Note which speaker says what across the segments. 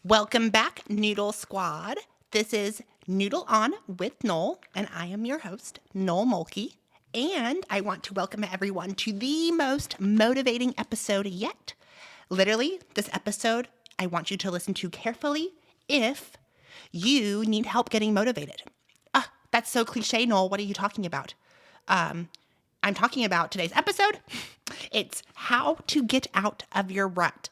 Speaker 1: Welcome back, Noodle Squad. This is Noodle On with Noel, and I am your host, Noel Mulkey. And I want to welcome everyone to the most motivating episode yet. Literally, this episode I want you to listen to carefully if you need help getting motivated. That's so cliche, Noel. What are you talking about? I'm talking about today's episode. It's how to get out of your rut.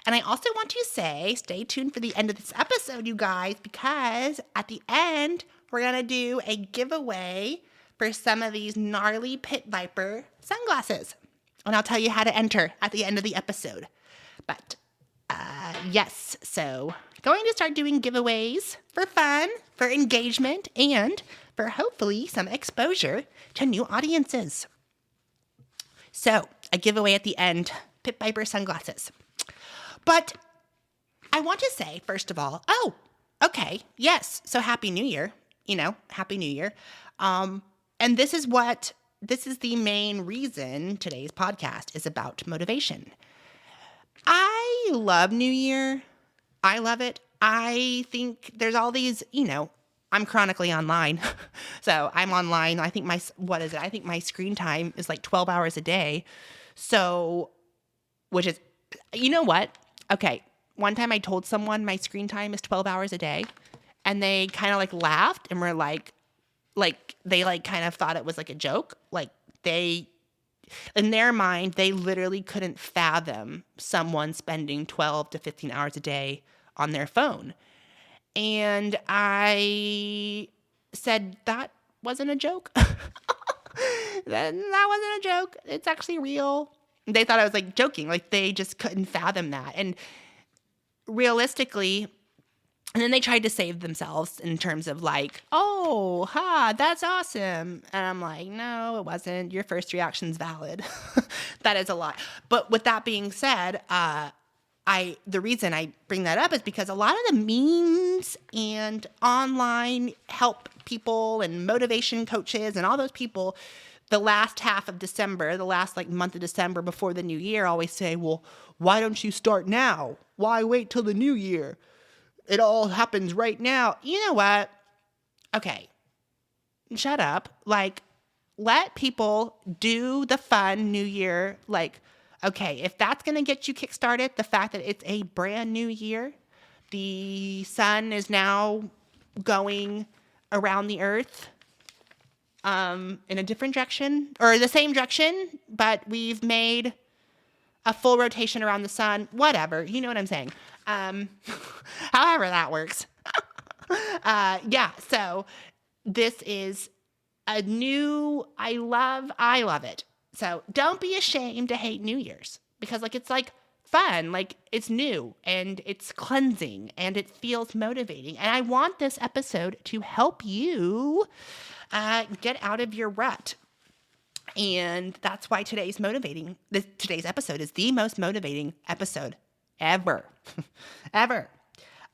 Speaker 1: And I also want to say, stay tuned for the end of this episode, you guys, because at the end, we're going to do a giveaway for some of these gnarly Pit Viper sunglasses. And I'll tell you how to enter at the end of the episode. But yes, so going to start doing giveaways for fun, for engagement, and for hopefully some exposure to new audiences. So a giveaway at the end, Pit Viper sunglasses. But I want to say, first of all, okay, yes, so Happy New Year, Happy New Year. And this is the main reason today's podcast is about motivation. I love New Year. I love it. I think there's all these, I'm chronically online. So I'm online. I think my screen time is like 12 hours a day. So, which is, you know what? Okay, one time I told someone my screen time is 12 hours a day, and they kind of laughed and were like they kind of thought it was like a joke. In their mind, they literally couldn't fathom someone spending 12 to 15 hours a day on their phone. And I said, that wasn't a joke. that wasn't a joke. It's actually real. They thought I was joking, they just couldn't fathom that. And realistically, and then they tried to save themselves in terms of that's awesome. And I'm like, no, it wasn't. Your first reaction's valid. That is a lot. But with that being said, the reason I bring that up is because a lot of the memes and online help people and motivation coaches and all those people, the last half of December, the last month of December before the new year, always say, well, why don't you start now? Why wait till the new year? It all happens right now. You know what? Okay. Shut up. Let people do the fun new year. Okay, if that's going to get you kickstarted, the fact that it's a brand new year, the sun is now going around the earth in a different direction, or the same direction, but we've made a full rotation around the sun, whatever, you know what I'm saying. However that works. So this is a new, I love it. So don't be ashamed to hate New Year's, because it's fun, it's new and it's cleansing and it feels motivating. And I want this episode to help you get out of your rut. And that's why today's episode is the most motivating episode ever. Ever.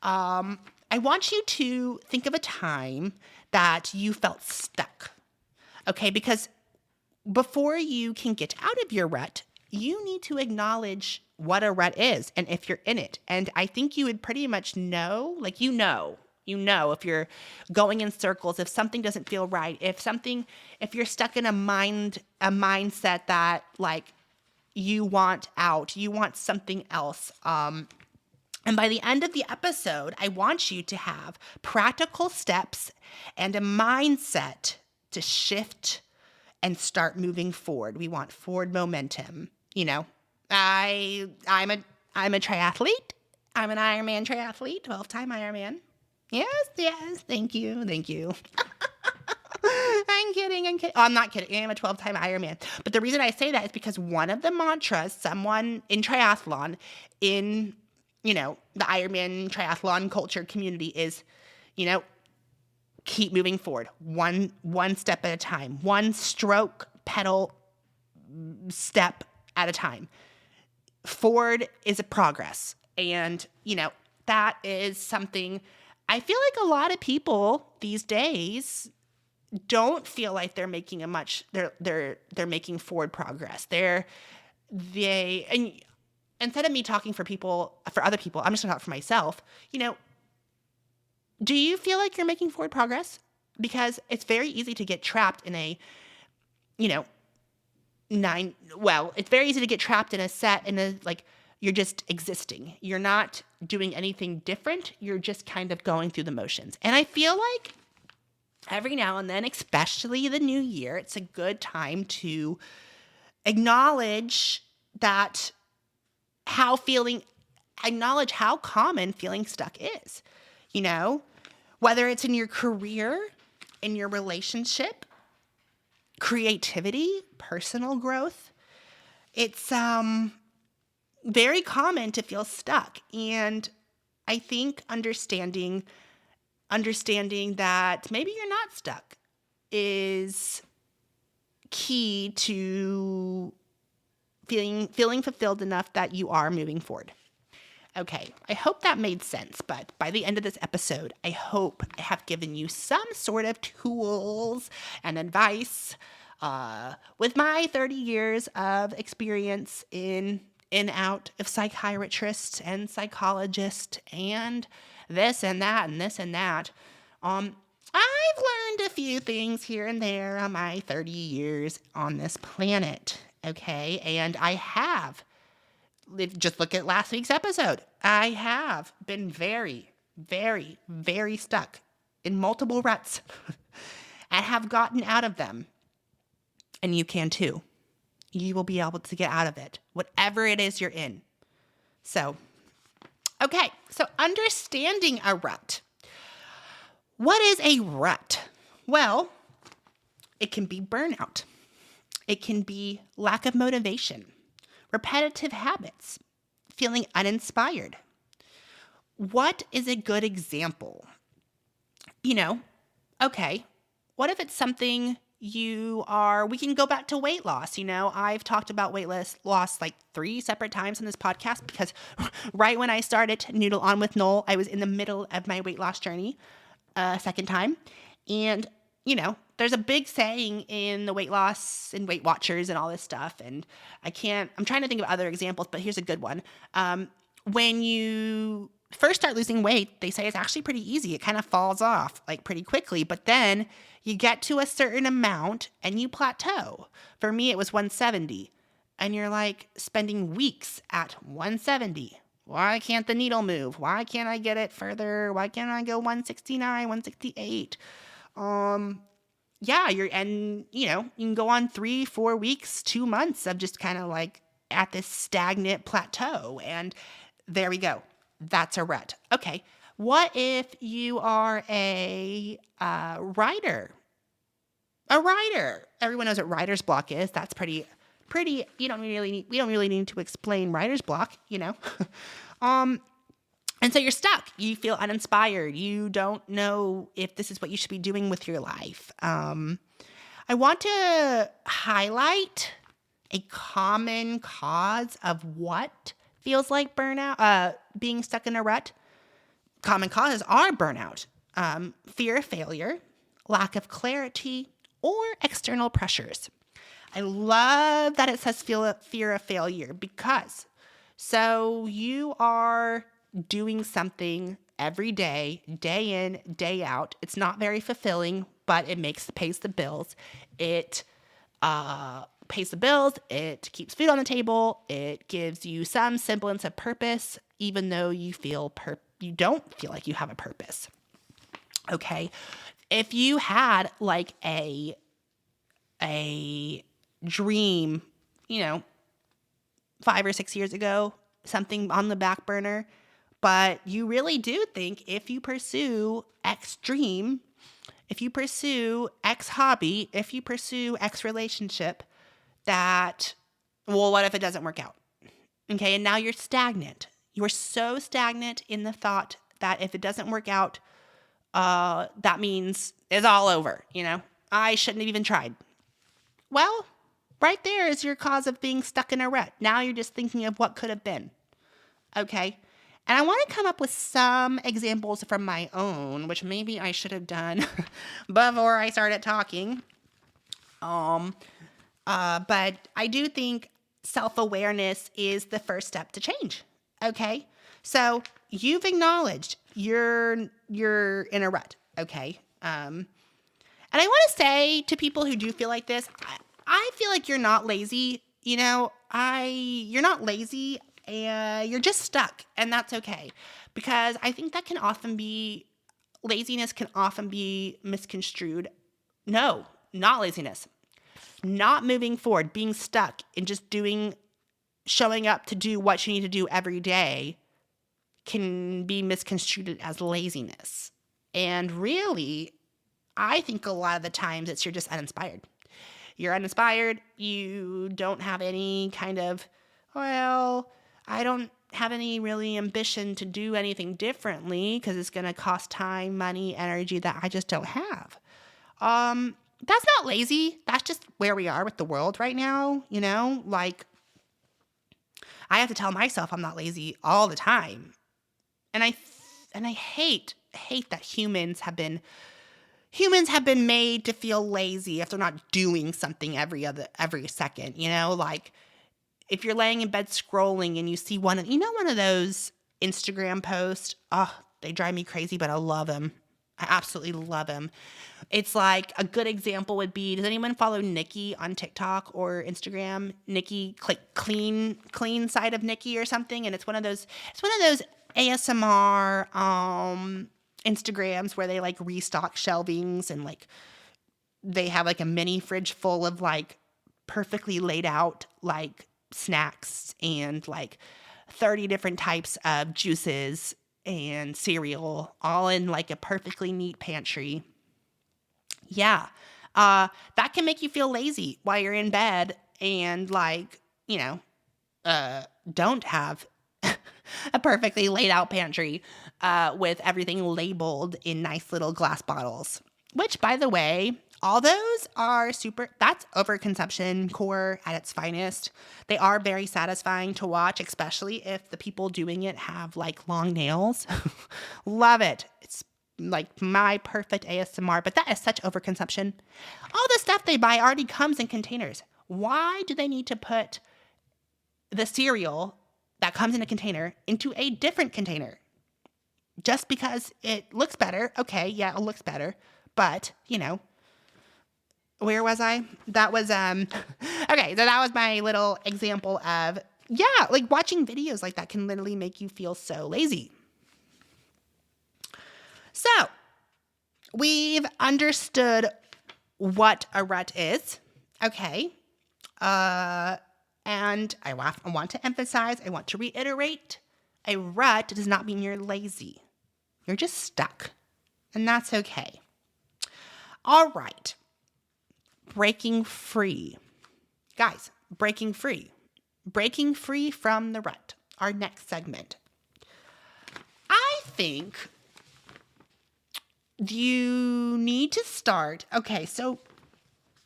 Speaker 1: I want you to think of a time that you felt stuck. Okay, because before you can get out of your rut, you need to acknowledge what a rut is and if you're in it. And I think you would pretty much know, if you're going in circles, if something doesn't feel right, if you're stuck in a mindset that you want out, you want something else. And by the end of the episode, I want you to have practical steps and a mindset to shift and start moving forward. We want forward momentum. I'm a triathlete. I'm an Ironman triathlete, 12-time Ironman. Yes, thank you. I'm kidding. Oh, I'm not kidding. I'm a 12-time Ironman. But the reason I say that is because one of the mantras someone in triathlon, in, the Ironman triathlon culture community is, keep moving forward. One step at a time. One stroke pedal step at a time. Forward is a progress. And, that is something I feel like a lot of people these days don't feel like they're making they're making forward progress. And instead of me talking for other people, I'm just going to talk for myself. Do you feel like you're making forward progress? Because it's very easy to get trapped in it's very easy to get trapped in a set, you're just existing. You're not doing anything different. You're just kind of going through the motions. And I feel like every now and then, especially the new year, it's a good time to acknowledge how common feeling stuck is. Whether it's in your career, in your relationship, creativity, personal growth, it's very common to feel stuck. And I think understanding that maybe you're not stuck is key to feeling fulfilled enough that you are moving forward. Okay, I hope that made sense, but by the end of this episode, I hope I have given you some sort of tools and advice with my 30 years of experience in out of psychiatrists and psychologists and this and that and this and that. I've learned a few things here and there on my 30 years on this planet, okay? And I have. Just look at last week's episode. I have been very, very, very stuck in multiple ruts and have gotten out of them. And you can too. You will be able to get out of it, whatever it is you're in. So understanding a rut. What is a rut? Well, it can be burnout. It can be lack of motivation, repetitive habits, feeling uninspired. What is a good example? What if it's something we can go back to weight loss. I've talked about weight loss like 3 separate times on this podcast because right when I started Noodle On with Noel, I was in the middle of my weight loss journey second time. And, there's a big saying in the weight loss and Weight Watchers and all this stuff. And I'm trying to think of other examples, but here's a good one. When you first start losing weight, they say it's actually pretty easy. It kind of falls off like pretty quickly, but then you get to a certain amount and you plateau. For me, it was 170. And you're like spending weeks at 170. Why can't the needle move? Why can't I get it further? Why can't I go 169, 168? You can go on 3-4 weeks, 2 months of just kind of like at this stagnant plateau. And there we go. That's a rut. Okay. What if you are a writer? A writer. Everyone knows what writer's block is. That's pretty. We don't really need to explain writer's block, And so you're stuck. You feel uninspired. You don't know if this is what you should be doing with your life. I want to highlight a common cause of what feels like burnout, being stuck in a rut. Common causes are burnout, fear of failure, lack of clarity, or external pressures. I love that it says fear of failure because so you are doing something every day, day in, day out. It's not very fulfilling, but it pays the bills. It pays the bills. It keeps food on the table. It gives you some semblance of purpose, even though you don't feel like you have a purpose. Okay. If you had like a dream, 5 or 6 years ago, something on the back burner, but you really do think if you pursue X dream, if you pursue X hobby, if you pursue X relationship, what if it doesn't work out? Okay, and now you're stagnant. You are so stagnant in the thought that if it doesn't work out, that means it's all over, I shouldn't have even tried. Well, right there is your cause of being stuck in a rut. Now you're just thinking of what could have been. Okay? And I want to come up with some examples from my own, which maybe I should have done before I started talking. But I do think self-awareness is the first step to change. Okay? So you've acknowledged you're in a rut. Okay? And I want to say to people who do feel like this, I feel like you're not lazy. You're not lazy, and you're just stuck, and that's okay. Because I think laziness can often be misconstrued. No, not laziness. Not moving forward, being stuck and just showing up to do what you need to do every day can be misconstrued as laziness. And really, I think a lot of the times you're just uninspired. You're uninspired. You don't have any kind of, I don't have any really ambition to do anything differently because it's going to cost time, money, energy that I just don't have. That's not lazy. That's just where we are with the world right now. Like, I have to tell myself I'm not lazy all the time. And I hate that humans have been made to feel lazy if they're not doing something every second, like if you're laying in bed scrolling and you see one of those Instagram posts, they drive me crazy, but I love them. I absolutely love them. It's like a good example would be, does anyone follow Nikki on TikTok or Instagram? Nikki, clean side of Nikki or something. And it's one of those ASMR, Instagrams where they like restock shelvings and like they have like a mini fridge full of like perfectly laid out like snacks and like 30 different types of juices and cereal all in like a perfectly neat pantry. Yeah. That can make you feel lazy while you're in bed and like, don't have a perfectly laid out pantry with everything labeled in nice little glass bottles, which, by the way, all those are that's overconsumption core at its finest. They are very satisfying to watch, especially if the people doing it have like long nails. Love it. It's like my perfect ASMR, but that is such overconsumption. All the stuff they buy already comes in containers. Why do they need to put the cereal that comes in a container into a different container? Just because it looks better. Okay, yeah, it looks better. But, where was I? That was, okay, so that was my little example of, like watching videos like that can literally make you feel so lazy. So, we've understood what a rut is. Okay. And I want to emphasize, I want to reiterate, a rut does not mean you're lazy. You're just stuck. And that's okay. All right. Breaking free. Guys, breaking free. Breaking free from the rut. Our next segment. I think you need to start. Okay, so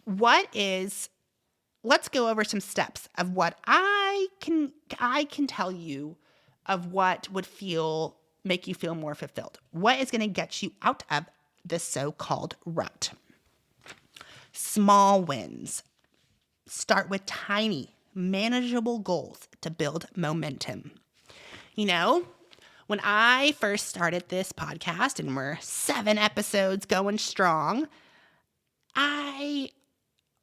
Speaker 1: let's go over some steps of what I can tell you of what would make you feel more fulfilled. What is going to get you out of this so-called rut? Small wins. Start with tiny, manageable goals to build momentum. When I first started this podcast and we're 7 episodes going strong, I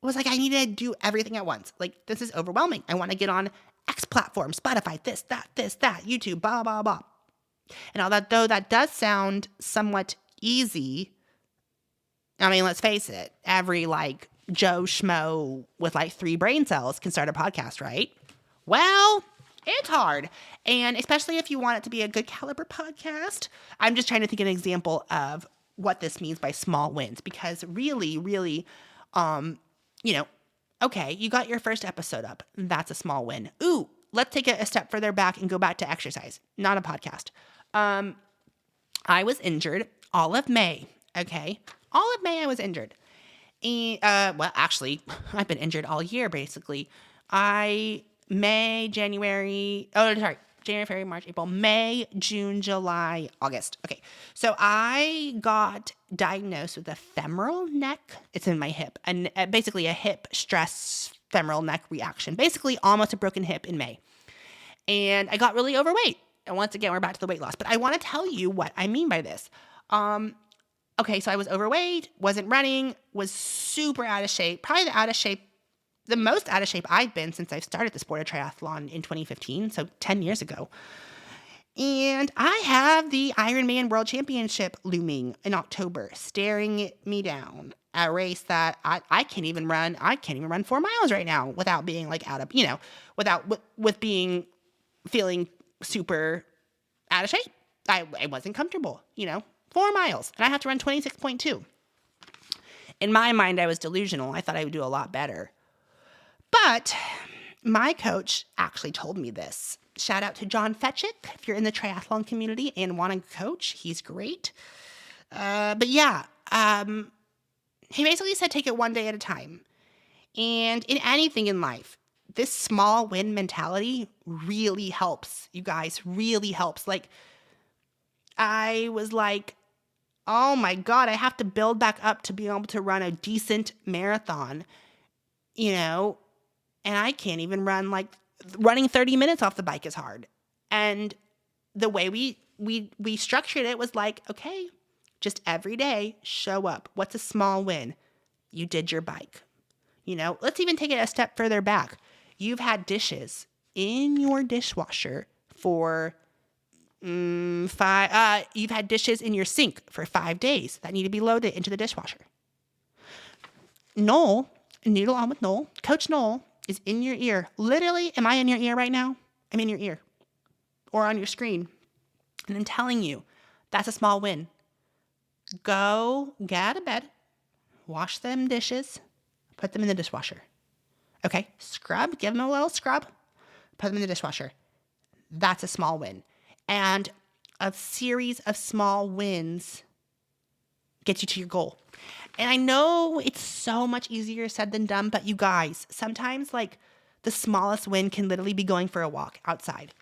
Speaker 1: was like, I need to do everything at once. Like, this is overwhelming. I want to get on X platform, Spotify, this, that, YouTube, blah, blah, blah. And all that, though that does sound somewhat easy. I mean, let's face it. Every like Joe Schmo with like 3 brain cells can start a podcast, right? Well, it's hard. And especially if you want it to be a good caliber podcast. I'm just trying to think of an example of what this means by small wins. Because really, okay, you got your first episode up. That's a small win. Ooh, let's take it a step further back and go back to exercise, not a podcast. I was injured all of May, okay? All of May I was injured. And, actually, I've been injured all year, basically. January, February, March, April, May, June, July, August. Okay, so I got diagnosed with a femoral neck. It's in my hip, and basically a hip stress femoral neck reaction, basically almost a broken hip in May. And I got really overweight. And once again, we're back to the weight loss. But I want to tell you what I mean by this. Okay, so I was overweight, wasn't running, was super out of shape. Probably the most out of shape I've been since I started the sport of triathlon in 2015, so 10 years ago. And I have the Ironman World Championship looming in October, staring me down. A race that I can't even run. I can't even run 4 miles right now without being like out of, feeling super out of shape. I wasn't comfortable, 4 miles. And I have to run 26.2. In my mind, I was delusional. I thought I would do a lot better. But my coach actually told me this. Shout out to John Fetchick if you're in the triathlon community and want a coach. He's great. He basically said take it one day at a time. And in anything in life, this small win mentality really helps, you guys, really helps. Like, I was like, oh my God, I have to build back up to be able to run a decent marathon, and I can't even run, running 30 minutes off the bike is hard. And the way we structured it was like, okay, just every day, show up. What's a small win? You did your bike. Let's even take it a step further back. You've had dishes in your dishwasher for you've had dishes in your sink for 5 days that need to be loaded into the dishwasher. Noel, Noodle On with Noel, Coach Noel is in your ear. Literally, am I in your ear right now? I'm in your ear or on your screen. And I'm telling you, that's a small win. Go get out of bed, wash them dishes, put them in the dishwasher. Okay, scrub, give them a little scrub, put them in the dishwasher. That's a small win. And a series of small wins gets you to your goal. And I know it's so much easier said than done, but you guys, sometimes the smallest win can literally be going for a walk outside,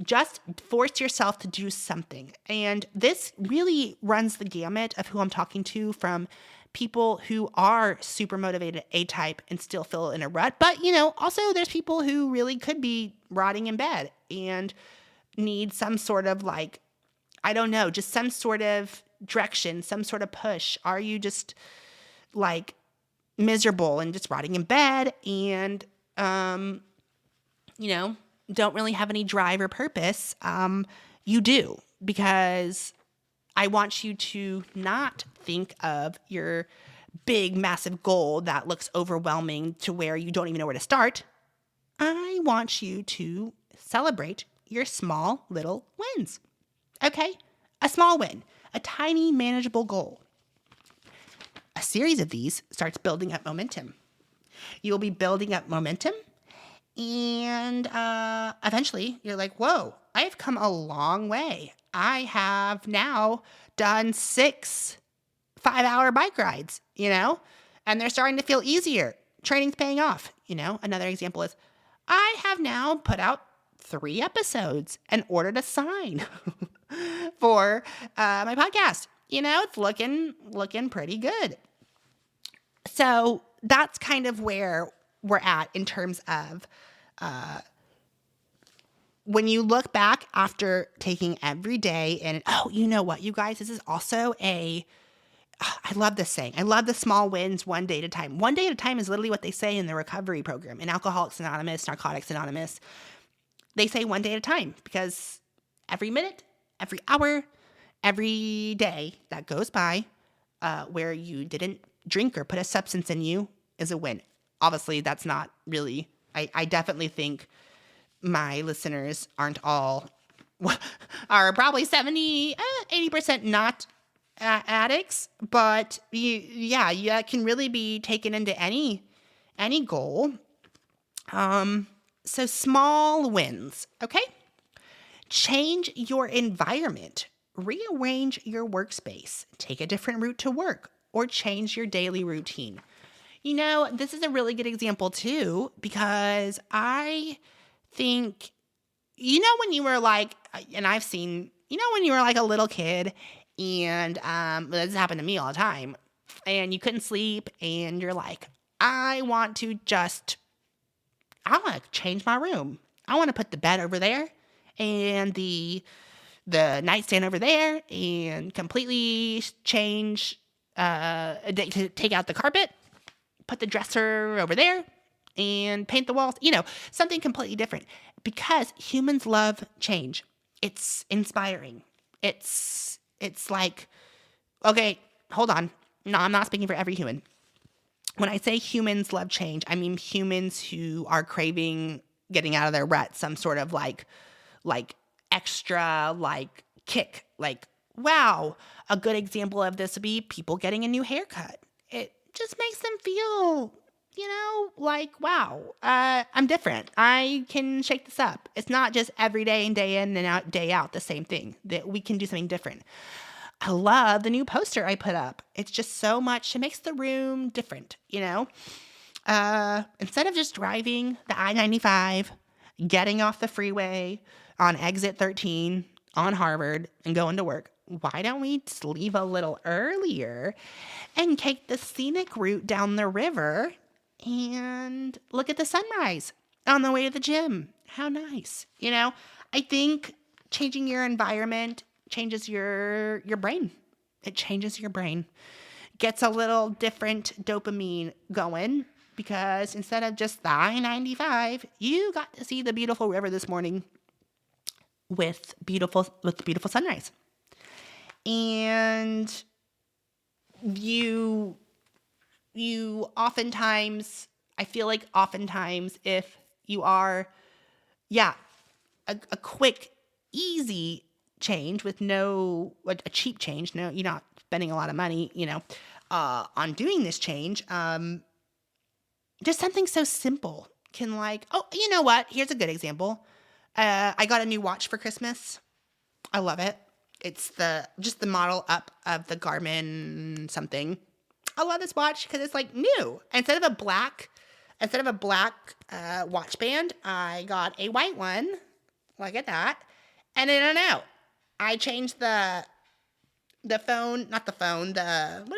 Speaker 1: Just force yourself to do something. And this really runs the gamut of who I'm talking to, from people who are super motivated A-type and still feel in a rut. But, also there's people who really could be rotting in bed and need some sort of just some sort of direction, some sort of push. Are you just miserable and just rotting in bed and, don't really have any drive or purpose? You do, because I want you to not think of your big, massive goal that looks overwhelming to where you don't even know where to start. I want you to celebrate your small little wins. Okay? A small win, a tiny, manageable goal. A series of these starts building up momentum. You will be building up momentum. And eventually you're like, whoa, I've come a long way. I have now done 6 5-hour bike rides, and they're starting to feel easier. Training's paying off. Another example is I have now put out 3 episodes and ordered a sign for my podcast. It's looking pretty good. So that's kind of where we're at in terms of when you look back after taking every day and, you know what, you guys, this is also I love this saying. I love the small wins one day at a time. One day at a time is literally what they say in the recovery program. In Alcoholics Anonymous, Narcotics Anonymous, they say one day at a time, because every minute, every hour, every day that goes by where you didn't drink or put a substance in you is a win. Obviously, that's not really, I definitely think my listeners are probably 80% not addicts, but you can really be taken into any goal. So small wins, okay? Change your environment, rearrange your workspace, take a different route to work, or change your daily routine. This is a really good example too, because I think, when you were and I've seen, when you were a little kid and this happened to me all the time, and you couldn't sleep and you're like, I want to change my room. I want to put the bed over there and the nightstand over there and completely change, take out the carpet, put the dresser over there and paint the walls, something completely different, because humans love change. It's inspiring. It's like, okay, hold on. No, I'm not speaking for every human. When I say humans love change, I mean humans who are craving getting out of their rut, some sort of like extra kick. Like, wow, a good example of this would be people getting a new haircut. It just makes them feel, like, wow, I'm different. I can shake this up. It's not just every day and day in and out, day out, the same thing. That we can do something different. I love the new poster I put up. It's just so much. It makes the room different, Instead of just driving the I-95, getting off the freeway on exit 13 on Harvard and going to work, why don't we just leave a little earlier and take the scenic route down the river and look at the sunrise on the way to the gym? How nice. I think changing your environment changes your brain. It changes your brain. Gets a little different dopamine going, because instead of just the I-95, you got to see the beautiful river this morning with beautiful sunrise. And you oftentimes, I feel like oftentimes if you are, a quick, easy change with a cheap change, no, you're not spending a lot of money, on doing this change, just something so simple can you know what? Here's a good example. I got a new watch for Christmas. I love it. It's just the model up of the Garmin something. I love this watch because it's new. Instead of a black watch band, I got a white one. Look at that. And I don't know. I changed the what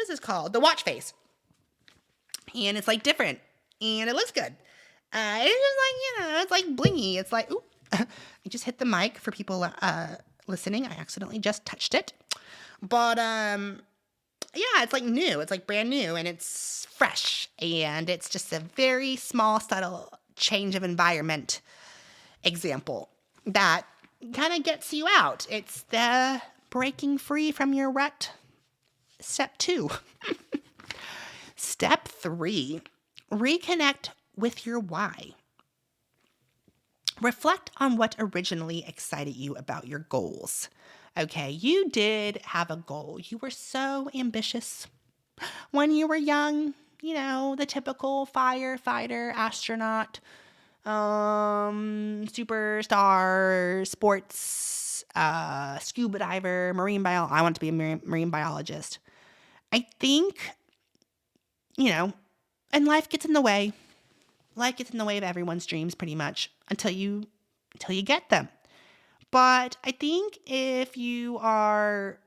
Speaker 1: is this called? The watch face. And it's different. And it looks good. It's it's blingy. It's ooh. I just hit the mic for people listening. I accidentally just touched it. But it's new. It's brand new, and it's fresh. And it's just a very small, subtle change of environment example that kind of gets you out. It's the breaking free from your rut. Step 2. Step 3, reconnect with your why. Reflect on what originally excited you about your goals. Okay, you did have a goal. You were so ambitious when you were young, the typical firefighter, astronaut, superstar, sports, scuba diver, marine bio. I want to be a marine biologist. I think, and life gets in the way. Life gets in the way of everyone's dreams pretty much until you get them. But I think if you are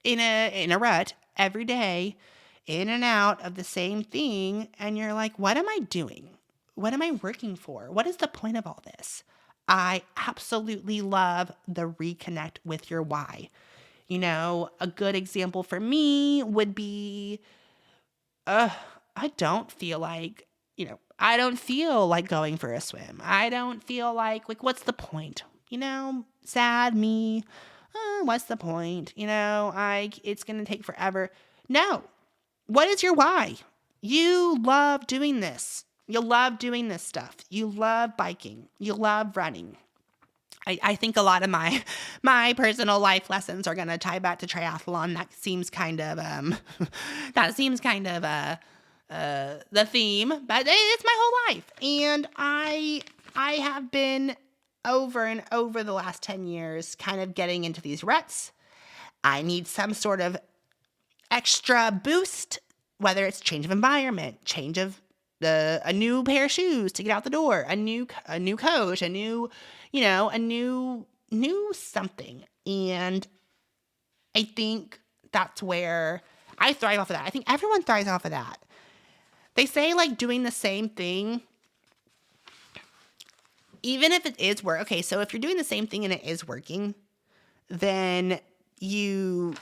Speaker 1: in a rut every day, in and out of the same thing, and you're like, what am I doing? What am I working for? What is the point of all this? I absolutely love the reconnect with your why. A good example for me would be, I don't feel like going for a swim. I don't feel like what's the point? Sad me. What's the point? It's going to take forever. No. What is your why? You love doing this. You love doing this stuff. You love biking. You love running. I think a lot of my personal life lessons are going to tie back to triathlon. That seems kind of the theme, but it's my whole life. And I have been over and over the last 10 years kind of getting into these ruts. I need some sort of extra boost, whether it's change of environment, change of a new pair of shoes to get out the door, a new coach, a new something. And I think that's where I thrive off of that. I think everyone thrives off of that. They say like doing the same thing, even if it is work. Okay, so if you're doing the same thing and it is working, then you're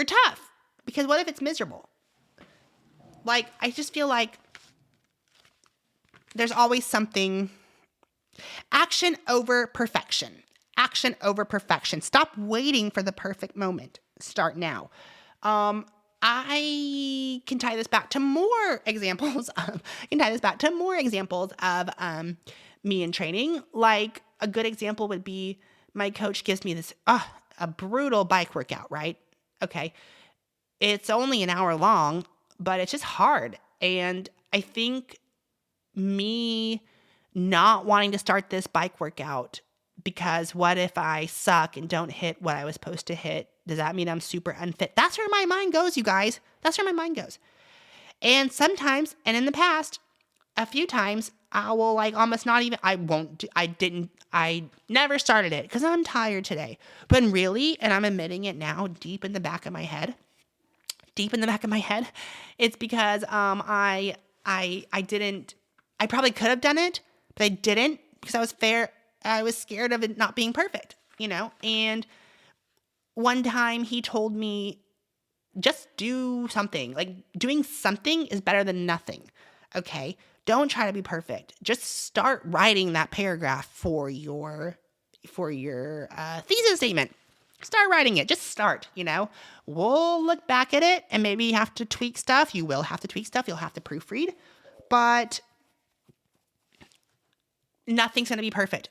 Speaker 1: tough, because what if it's miserable? Like, I just feel like there's always something. Action over perfection. Action over perfection. Stop waiting for the perfect moment. Start now. I can tie this back to more examples of me in training. Like, a good example would be my coach gives me this a brutal bike workout, right? Okay. It's only an hour long, but it's just hard. And I think me not wanting to start this bike workout because what if I suck and don't hit what I was supposed to hit? Does that mean I'm super unfit? That's where my mind goes, you guys. That's where my mind goes. And sometimes, and in the past, a few times, I will like almost not even, I never started it because I'm tired today. But really, and I'm admitting it now deep in the back of my head, it's because I didn't, I probably could have done it, but I didn't because I was scared of it not being perfect, and one time he told me, just do something. Like, doing something is better than nothing. Okay. Don't try to be perfect. Just start writing that paragraph for your thesis statement. Start writing it. Just start, We'll look back at it and maybe you have to tweak stuff. You will have to tweak stuff. You'll have to proofread. But nothing's going to be perfect.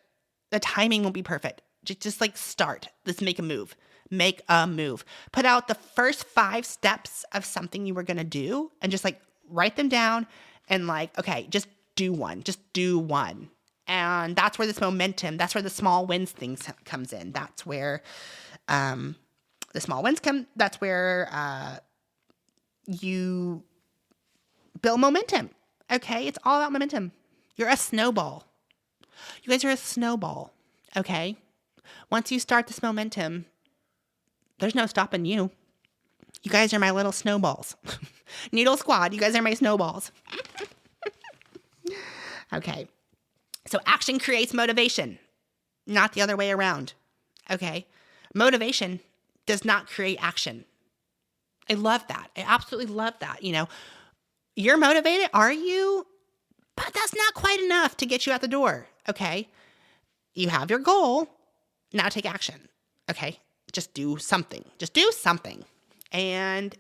Speaker 1: The timing won't be perfect. Just like start. Let's make a move. Make a move. Put out the first 5 steps of something you were going to do and just like write them down and like, okay, just do one. Just do one. And that's where this momentum, that's where the small wins things comes in. That's where the small wins come. That's where you build momentum. Okay? It's all about momentum. You're a snowball. You guys are a snowball. Okay? Once you start this momentum, there's no stopping you. You guys are my little snowballs. Noodle Squad, you guys are my snowballs. Okay. So action creates motivation, not the other way around. Okay. Motivation does not create action. I love that. I absolutely love that. You're motivated, are you? But that's not quite enough to get you out the door. Okay. You have your goal. Now take action. Okay. Just do something. And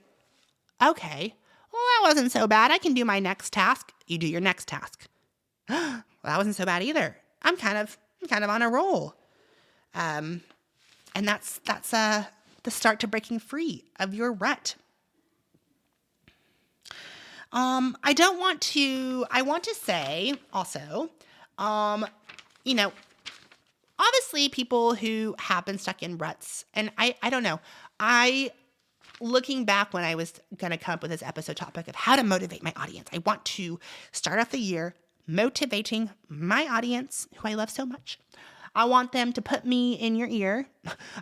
Speaker 1: okay, well, that wasn't so bad. I can do my next task. You do your next task. Well, that wasn't so bad either. I'm kind of on a roll. And that's the start to breaking free of your rut. I want to say also, obviously people who have been stuck in ruts, and I don't know, looking back when I was going to come up with this episode topic of how to motivate my audience, I want to start off the year motivating my audience, who I love so much. I want them to put me in your ear.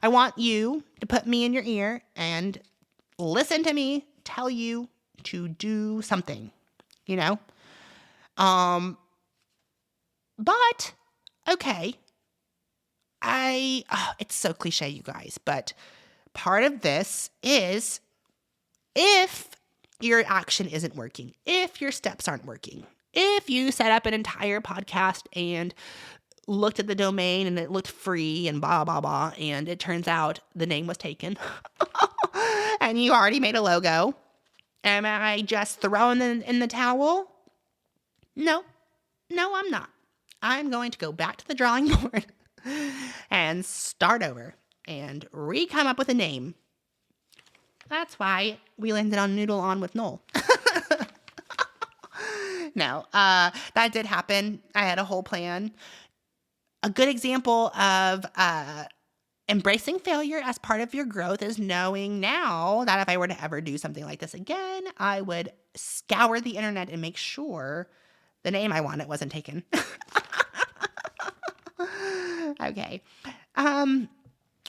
Speaker 1: I want you to put me in your ear and listen to me tell you to do something, But, okay, it's so cliche, you guys, but part of this is if your action isn't working, if your steps aren't working, if you set up an entire podcast and looked at the domain and it looked free and blah, blah, blah, and it turns out the name was taken and you already made a logo, am I just throwing in the towel? No, I'm not. I'm going to go back to the drawing board and start over and come up with a name. That's why we landed on Noodle On with Noel. No, that did happen. I had a whole plan. A good example of embracing failure as part of your growth is knowing now that if I were to ever do something like this again, I would scour the internet and make sure the name I wanted wasn't taken. Okay.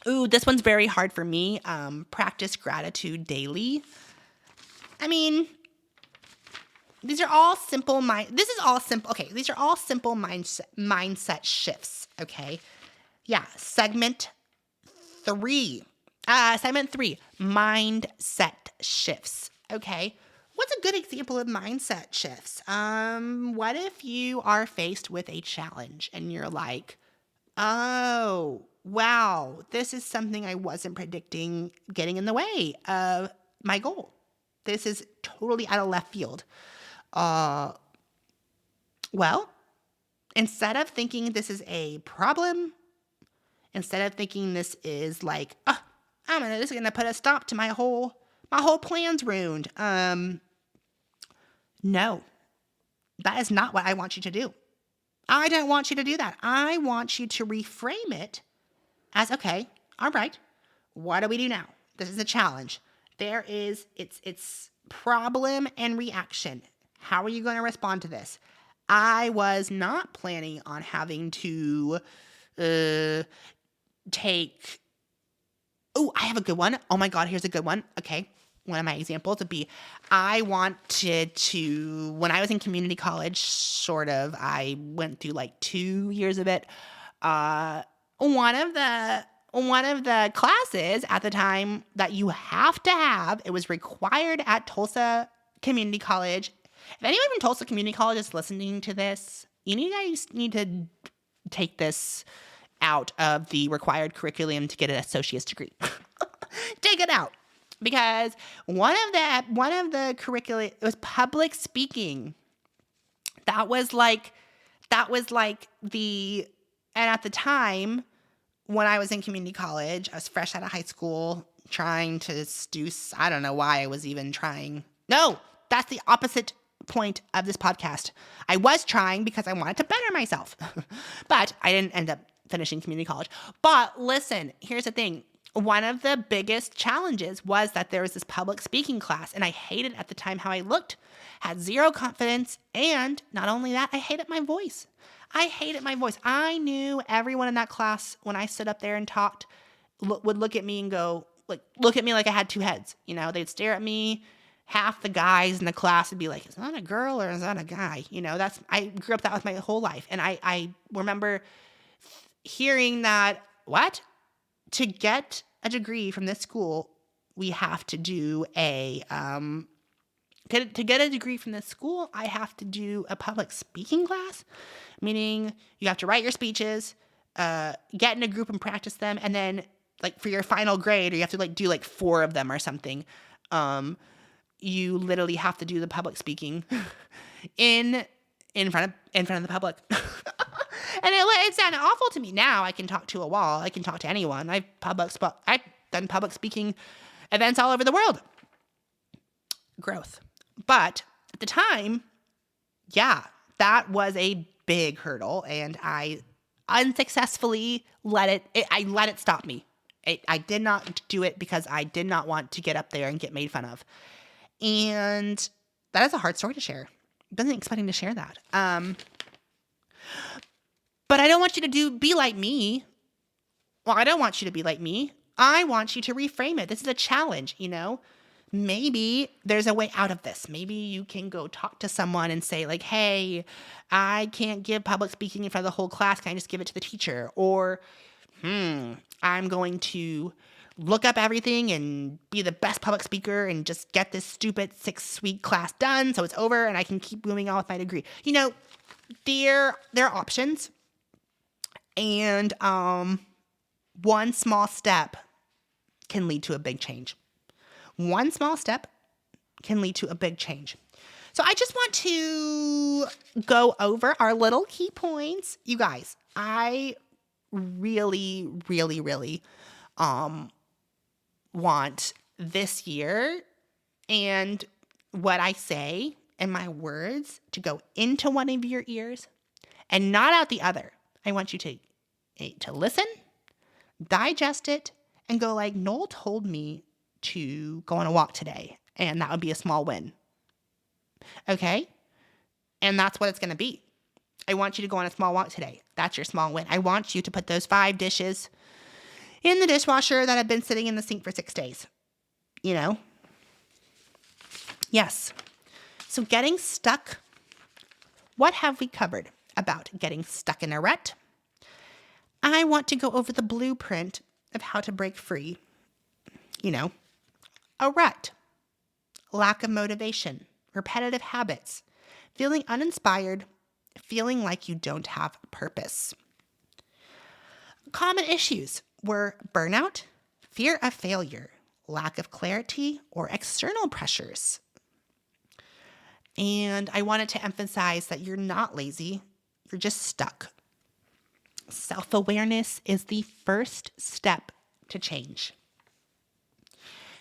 Speaker 1: This one's very hard for me. Practice gratitude daily. I mean, These are all simple this is all simple. Okay, these are all simple mindset shifts, okay? Yeah, segment 3. Segment 3, mindset shifts, okay? What's a good example of mindset shifts? What if you are faced with a challenge and you're like, oh, wow, this is something I wasn't predicting getting in the way of my goal. This is totally out of left field. Well, instead of thinking this is a problem, instead of thinking this is like, this is gonna put a stop to my whole plan's ruined. No, that is not what I want you to do. I don't want you to do that. I want you to reframe it as, okay, all right, what do we do now? This is a challenge. It's problem and reaction. How are you going to respond to this? I was not planning on having to take... Oh, I have a good one. Oh my God, here's a good one. Okay. One of my examples would be, I wanted to, when I was in community college, I went through like 2 years of it. One of the classes at the time that you have to have, it was required at Tulsa Community College. If anyone from Tulsa Community College is listening to this, you guys need to take this out of the required curriculum to get an associate's degree. Take it out. Because one of the curricula, it was public speaking. That was like and at the time when I was in community college, I was fresh out of high school trying to do, I don't know why I was even trying. No, that's the opposite point of this podcast. I was trying because I wanted to better myself, but I didn't end up finishing community college. But listen, here's the thing. One of the biggest challenges was that there was this public speaking class, and I hated at the time how I looked, had zero confidence, and not only that, I hated my voice. I knew everyone in that class, when I stood up there and talked, would look at me and go, look at me like I had two heads. They'd stare at me. Half the guys in the class would be like, is that a girl or is that a guy? I grew up that with my whole life. And I remember hearing that, what? To get a degree from this school, we have to do to get a degree from this school, I have to do a public speaking class, meaning you have to write your speeches, get in a group and practice them, and then for your final grade, or you have to do 4 of them or something. You literally have to do the public speaking in front of the public. And it sounded awful to me. Now I can talk to a wall. I can talk to anyone. I've done public speaking events all over the world. Growth. But at the time, yeah, that was a big hurdle, and I unsuccessfully let it stop me. I did not do it because I did not want to get up there and get made fun of. And that is a hard story to share. I wasn't expecting to share that. But I don't want you to be like me. Well, I don't want you to be like me. I want you to reframe it. This is a challenge, Maybe there's a way out of this. Maybe you can go talk to someone and say hey, I can't give public speaking in front of the whole class. Can I just give it to the teacher? Or, I'm going to look up everything and be the best public speaker and just get this stupid 6-week class done so it's over and I can keep moving on with my degree. There are options. And one small step can lead to a big change. One small step can lead to a big change. So I just want to go over our little key points. You guys, I really, really, really want this year and what I say and my words to go into one of your ears and not out the other. I want you to listen, digest it, and go Noel told me to go on a walk today, and that would be a small win. Okay? And that's what it's going to be. I want you to go on a small walk today. That's your small win. I want you to put those 5 dishes in the dishwasher that have been sitting in the sink for 6 days. Yes. So getting stuck, what have we covered about getting stuck in a rut? I want to go over the blueprint of how to break free. A rut, lack of motivation, repetitive habits, feeling uninspired, feeling like you don't have purpose. Common issues were burnout, fear of failure, lack of clarity, or external pressures. And I wanted to emphasize that you're not lazy, you're just stuck. Self-awareness is the first step to change.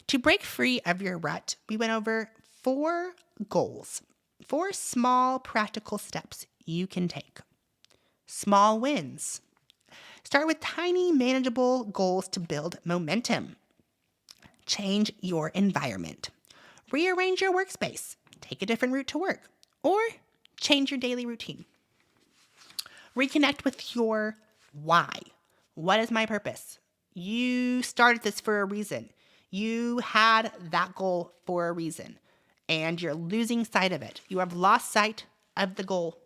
Speaker 1: To break free of your rut, we went over 4 goals, 4 small practical steps you can take. Small wins. Start with tiny, manageable goals to build momentum. Change your environment. Rearrange your workspace. Take a different route to work. Or change your daily routine. Reconnect with your why. What is my purpose? You started this for a reason. You had that goal for a reason, and you're losing sight of it. You have lost sight of the goal,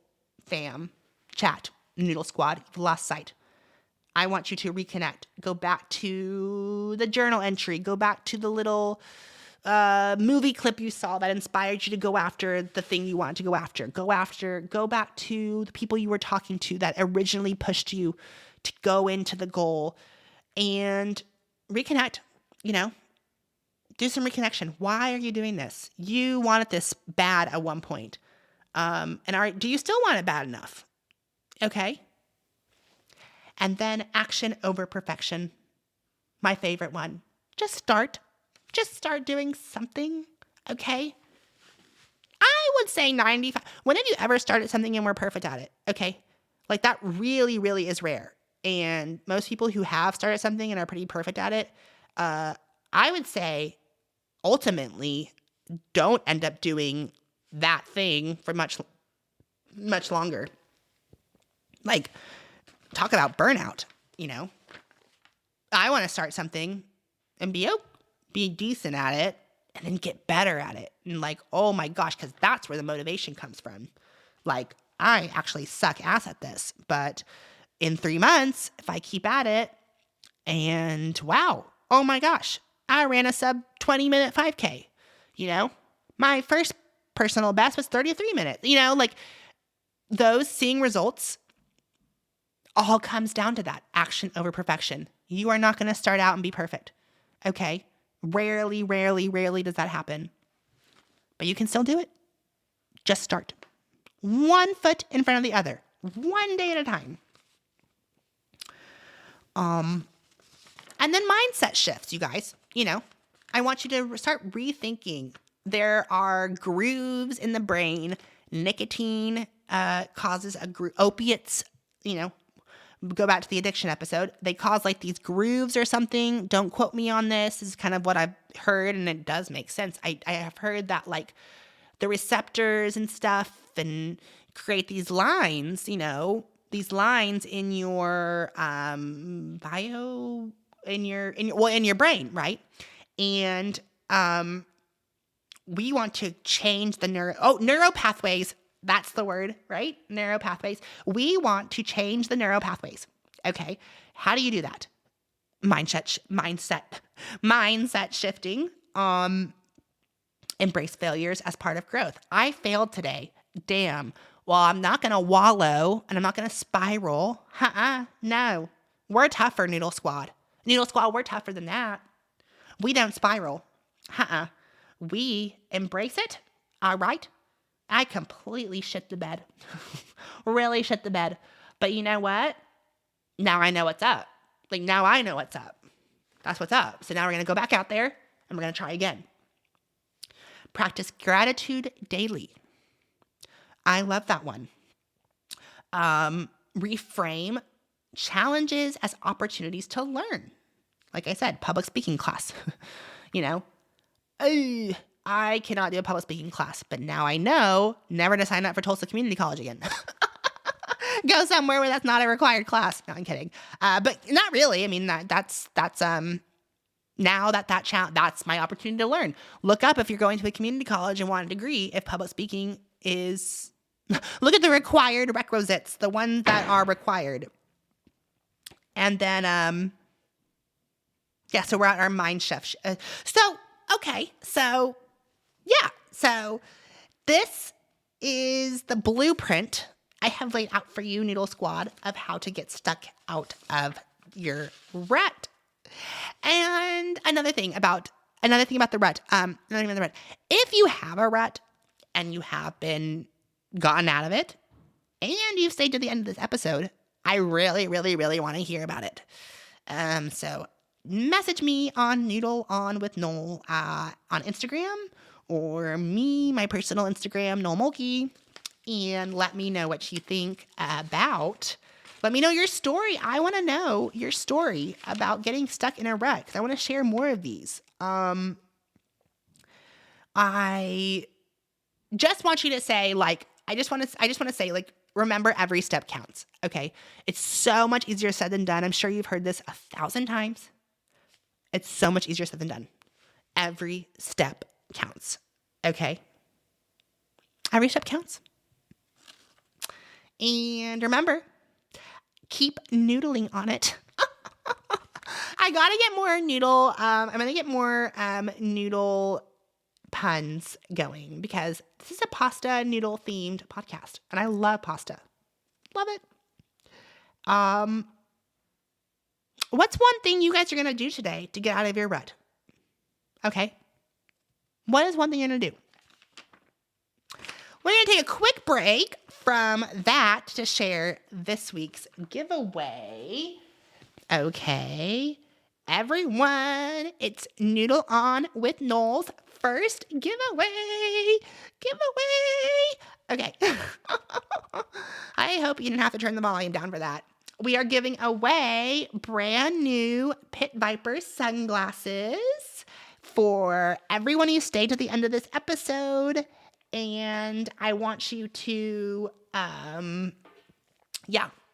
Speaker 1: fam, chat, Noodle Squad. You've lost sight. I want you to reconnect. Go back to the journal entry. Go back to the little movie clip you saw that inspired you to go after the thing you want to go after. Go back to the people you were talking to that originally pushed you to go into the goal and reconnect, do some reconnection. Why are you doing this? You wanted this bad at one point. Do you still want it bad enough? Okay. And then action over perfection. My favorite one. Just start doing something. Okay. I would say 95. When have you ever started something and were perfect at it? Okay. Like that really, really is rare. And most people who have started something and are pretty perfect at it, I would say ultimately don't end up doing that thing for much, much longer. Like, talk about burnout, I want to start something and be decent at it and then get better at it. And like, oh my gosh, because that's where the motivation comes from. Like, I actually suck ass at this, but in 3 months, if I keep at it and wow, oh my gosh, I ran a sub 20-minute 5K, my first personal best was 33 minutes, like those seeing results all comes down to that action over perfection. You are not going to start out and be perfect. Okay. Rarely does that happen, but you can still do it. Just start. One foot in front of the other, one day at a time. And then mindset shifts, you guys, I want you to start rethinking. There are grooves in the brain. Nicotine causes opiates, go back to the addiction episode. They cause like these grooves or something. Don't quote me on this. This is kind of what I've heard, and it does make sense. I have heard that like the receptors and stuff and create these lines, these lines in your in your brain, right? And we want to change the neural pathways. That's the word, right? Neural pathways. We want to change the neural pathways. Okay. How do you do that? Mindset shifting. Embrace failures as part of growth. I failed today. Damn. Well, I'm not going to wallow and I'm not going to spiral. No. We're tougher, Noodle Squad. Noodle Squad, we're tougher than that. We don't spiral. We embrace it. All right. I completely shit the bed. Really shit the bed. But you know what? Now I know what's up. Like now I know what's up. That's what's up. So now we're going to go back out there and we're going to try again. Practice gratitude daily. I love that one. Reframe challenges as opportunities to learn. Like I said, public speaking class. I cannot do a public speaking class, but now I know never to sign up for Tulsa Community College again. Go somewhere where that's not a required class. No, I'm kidding. But not really. I mean, that's now that's my opportunity to learn. Look up if you're going to a community college and want a degree, if public speaking is, look at the required requisites, the ones that are required. And then, so we're at our mind shift. So this is the blueprint I have laid out for you, Noodle Squad, of how to get stuck out of your rut. And another thing about the rut, if you have a rut and you have been gotten out of it and you've stayed to the end of this episode, I really, really, really want to hear about it. So message me on Noodle On with Noel on Instagram, or my personal Instagram, Noel Mulkey, and let me know what you think about. Let me know your story. I want to know your story about getting stuck in a rut, because I want to share more of these. I just want you to say, I just want to say, remember, every step counts. Okay. It's so much easier said than done. I'm sure you've heard this 1,000 times. It's so much easier said than done. Every step counts. Okay. Every step counts. And remember, keep noodling on it. I gotta get more noodle. I'm gonna get more noodle puns going, because this is a pasta noodle themed podcast, and I love pasta. Love it. What's one thing you guys are gonna do today to get out of your rut? Okay. What is one thing you're gonna do? We're going to take a quick break from that to share this week's giveaway. Okay, everyone, it's Noodle On with Noel's first giveaway. Okay. I hope you didn't have to turn the volume down for that. We are giving away brand new Pit Viper sunglasses for everyone who stayed to the end of this episode. And I want you to,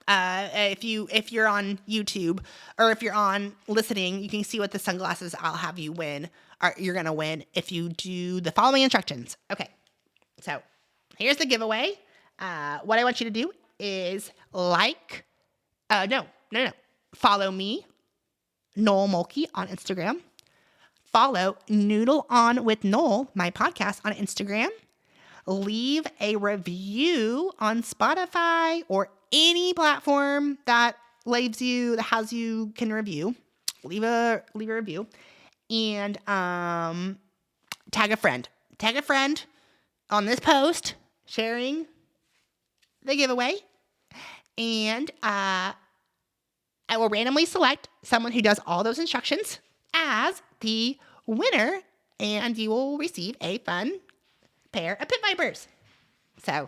Speaker 1: if you're on YouTube, or if you're on listening, you can see what the sunglasses I'll have you win, or you're going to win if you do the following instructions. Okay. So here's the giveaway. What I want you to do is follow me, Noel Mulkey, on Instagram. Follow Noodle On with Noel, my podcast, on Instagram. Leave a review on Spotify or any platform that has you can review. Leave a review, and tag a friend. Tag a friend on this post sharing the giveaway, and I will randomly select someone who does all those instructions as the winner, and you will receive a fun pair of Pit Vipers. So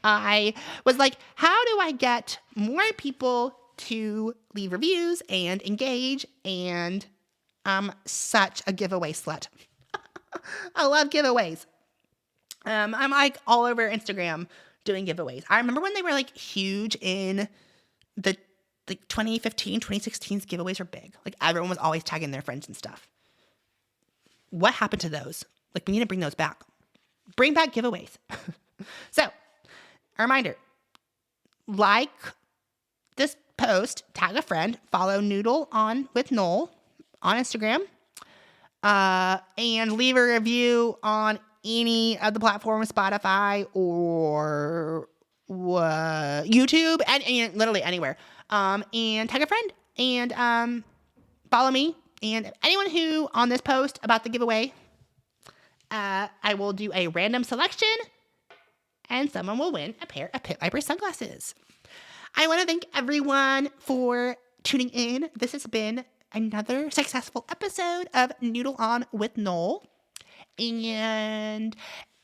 Speaker 1: I was like, how do I get more people to leave reviews and engage? And I'm such a giveaway slut. I love giveaways. I'm all over Instagram doing giveaways. I remember when they were huge in the 2015, 2016's giveaways were big. Everyone was always tagging their friends and stuff. What happened to those? We need to bring those back. Bring back giveaways. So, a reminder, this post, tag a friend, follow Noodle On with Noel on Instagram, and leave a review on any of the platforms, Spotify or YouTube, and literally anywhere. And tag a friend, and follow me, and anyone who on this post about the giveaway, I will do a random selection, and someone will win a pair of Pit Viper sunglasses. I want to thank everyone for tuning in. This has been another successful episode of Noodle On with Noel. And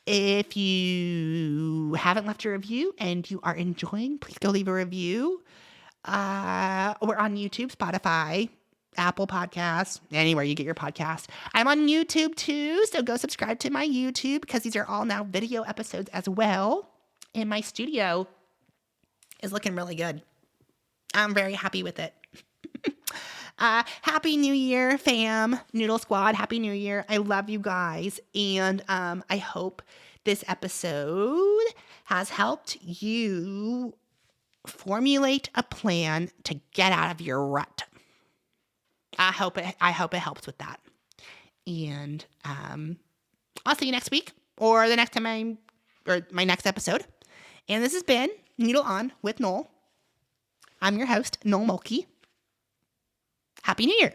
Speaker 1: if you haven't left a review and you are enjoying, please go leave a review. We're on YouTube, Spotify, Apple Podcasts, anywhere you get your podcast. I'm on YouTube too, so go subscribe to my YouTube, because these are all now video episodes as well. And my studio is looking really good. I'm very happy with it. Happy New Year, fam. Noodle Squad, Happy New Year. I love you guys. And I hope this episode has helped you formulate a plan to get out of your rut. I hope it helps with that. And I'll see you next week or the next time my next episode. And this has been Noodle On with Noel. I'm your host, Noel Mulkey. Happy New Year.